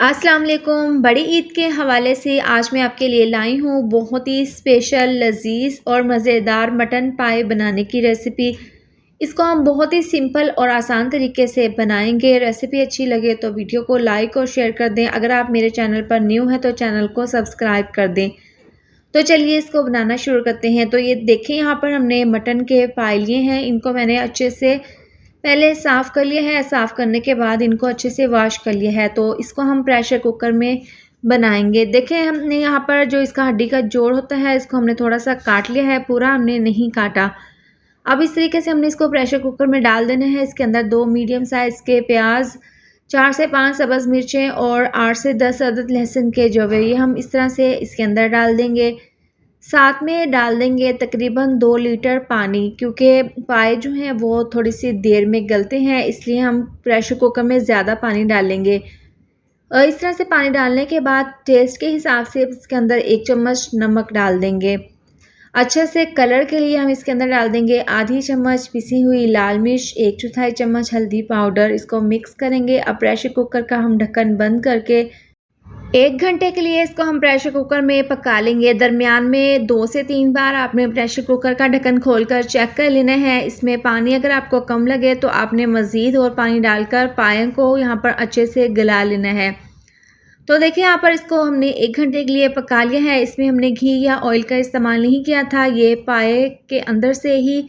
अस्सलाम वालेकुम। बड़ी ईद के हवाले से आज मैं आपके लिए लाई हूँ बहुत ही स्पेशल, लज़ीज़ और मज़ेदार मटन पाए बनाने की रेसिपी। इसको हम बहुत ही सिंपल और आसान तरीके से बनाएंगे। रेसिपी अच्छी लगे तो वीडियो को लाइक और शेयर कर दें। अगर आप मेरे चैनल पर न्यू हैं तो चैनल को सब्सक्राइब कर दें। तो चलिए इसको बनाना शुरू करते हैं। तो ये देखें, यहाँ पर हमने मटन के पाए लिए हैं। इनको मैंने अच्छे से पहले साफ़ कर लिया है। साफ़ करने के बाद इनको अच्छे से वॉश कर लिया है। तो इसको हम प्रेशर कुकर में बनाएंगे। देखें, हमने यहाँ पर जो इसका हड्डी का जोड़ होता है इसको हमने थोड़ा सा काट लिया है, पूरा हमने नहीं काटा। अब इस तरीके से हमने इसको प्रेशर कुकर में डाल देना है। इसके अंदर 2 मीडियम साइज़ के प्याज, 4 से 5 सब्ज़ मिर्चें और 8 से 10 अदद लहसुन के जवे, ये हम इस तरह से इसके अंदर डाल देंगे। साथ में डाल देंगे तकरीबन 2 लीटर पानी, क्योंकि पाए जो हैं वो थोड़ी सी देर में गलते हैं, इसलिए हम प्रेशर कुकर में ज़्यादा पानी डालेंगे। और इस तरह से पानी डालने के बाद टेस्ट के हिसाब से इसके अंदर 1 चम्मच नमक डाल देंगे। अच्छे से कलर के लिए हम इसके अंदर डाल देंगे आधी चम्मच पिसी हुई लाल मिर्च, 1/4 चम्मच हल्दी पाउडर। इसको मिक्स करेंगे। अब प्रेशर कुकर का हम ढक्कन बंद करके 1 घंटे के लिए इसको हम प्रेशर कुकर में पका लेंगे। दरमियान में 2 से 3 बार आपने प्रेशर कुकर का ढक्कन खोलकर चेक कर लेना है। इसमें पानी अगर आपको कम लगे तो आपने मज़ीद और पानी डालकर पाए को यहाँ पर अच्छे से गला लेना है। तो देखिए, यहाँ पर इसको हमने 1 घंटे के लिए पका लिया है। इसमें हमने घी या ऑयल का इस्तेमाल नहीं किया था, ये पाए के अंदर से ही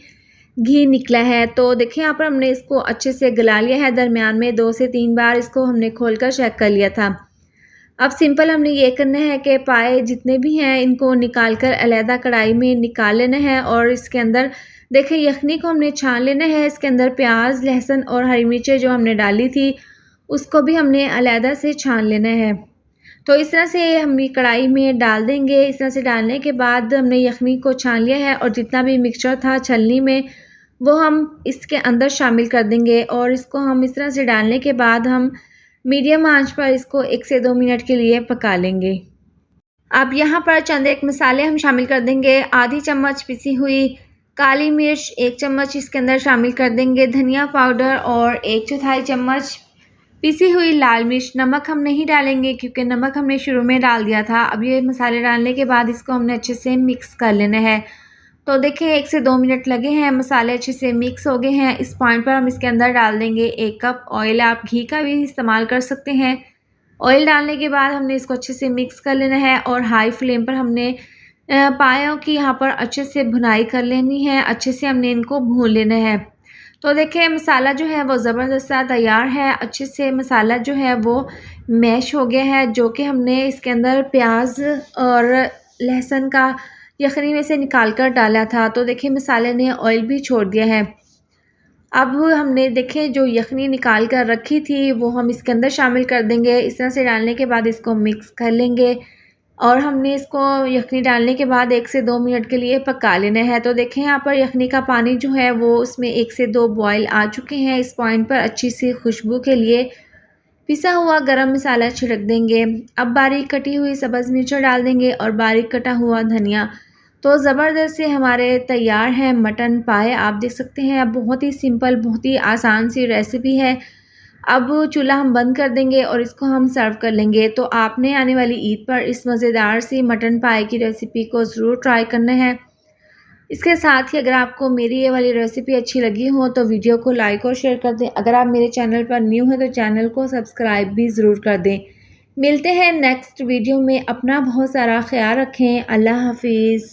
घी निकला है। तो देखिए, यहाँ पर हमने इसको अच्छे से गला लिया है। दरमियान में 2 से 3 बार इसको हमने खोलकर चेक कर लिया था। अब सिंपल हमने ये करना है कि पाए जितने भी हैं इनको निकाल कर अलहदा कढ़ाई में निकाल लेना है। और इसके अंदर देखिए, यखनी को हमने छान लेना है। इसके अंदर प्याज, लहसुन और हरी मिर्चें जो हमने डाली थी उसको भी हमने अलहदा से छान लेना है। तो इस तरह से हम ये कढ़ाई में डाल देंगे। इस तरह से डालने के बाद हमने यखनी को छान लिया है और जितना भी मिक्सचर था छलनी में वो हम इसके अंदर शामिल कर देंगे। और इसको हम इस तरह से डालने के बाद हम मीडियम आंच पर इसको 1 से 2 मिनट के लिए पका लेंगे। अब यहाँ पर चंद एक मसाले हम शामिल कर देंगे। आधी चम्मच पिसी हुई काली मिर्च, 1 चम्मच इसके अंदर शामिल कर देंगे धनिया पाउडर और 1/4 चम्मच पिसी हुई लाल मिर्च। नमक हम नहीं डालेंगे क्योंकि नमक हमने शुरू में डाल दिया था। अब ये मसाले डालने के बाद इसको हमने अच्छे से मिक्स कर लेना है। तो देखिए, 1 से 2 मिनट लगे हैं, मसाले अच्छे से मिक्स हो गए हैं। इस पॉइंट पर हम इसके अंदर डाल देंगे 1 कप ऑयल। आप घी का भी इस्तेमाल कर सकते हैं। ऑयल डालने के बाद हमने इसको अच्छे से मिक्स कर लेना है और हाई फ्लेम पर हमने पायों की यहाँ पर अच्छे से भुनाई कर लेनी है। अच्छे से हमने इनको भून लेना है। तो देखिए, मसाला जो है वो ज़बरदस्त सा तैयार है। अच्छे से मसाला जो है वो मैश हो गया है, जो कि हमने इसके अंदर प्याज और लहसुन का यखनी में से निकाल कर डाला था। तो देखिए, मसाले ने ऑयल भी छोड़ दिया है। अब हमने देखिए जो यखनी निकाल कर रखी थी वो हम इसके अंदर शामिल कर देंगे। इस तरह से डालने के बाद इसको मिक्स कर लेंगे और हमने इसको यखनी डालने के बाद 1 से 2 मिनट के लिए पका लेना है। तो देखें, यहाँ पर यखनी का पानी जो है वो उसमें 1 से 2 बॉयल आ चुके हैं। इस पॉइंट पर अच्छी सी खुशबू के लिए पिसा हुआ गरम मसाला छिड़क देंगे। अब बारीक कटी हुई सब्ज़ मिर्च डाल देंगे और बारीक कटा हुआ धनिया। तो ज़बरदस्त से हमारे तैयार हैं मटन पाए। आप देख सकते हैं, अब बहुत ही सिंपल, बहुत ही आसान सी रेसिपी है। अब चूल्हा हम बंद कर देंगे और इसको हम सर्व कर लेंगे। तो आपने आने वाली ईद पर इस मज़ेदार सी मटन पाए की रेसिपी को ज़रूर ट्राई करना है। इसके साथ ही अगर आपको मेरी ये वाली रेसिपी अच्छी लगी हो तो वीडियो को लाइक और शेयर कर दें। अगर आप मेरे चैनल पर न्यू हैं तो चैनल को सब्सक्राइब भी ज़रूर कर दें। मिलते हैं नेक्स्ट वीडियो में। अपना बहुत सारा ख्याल रखें। अल्लाह हाफ़िज़।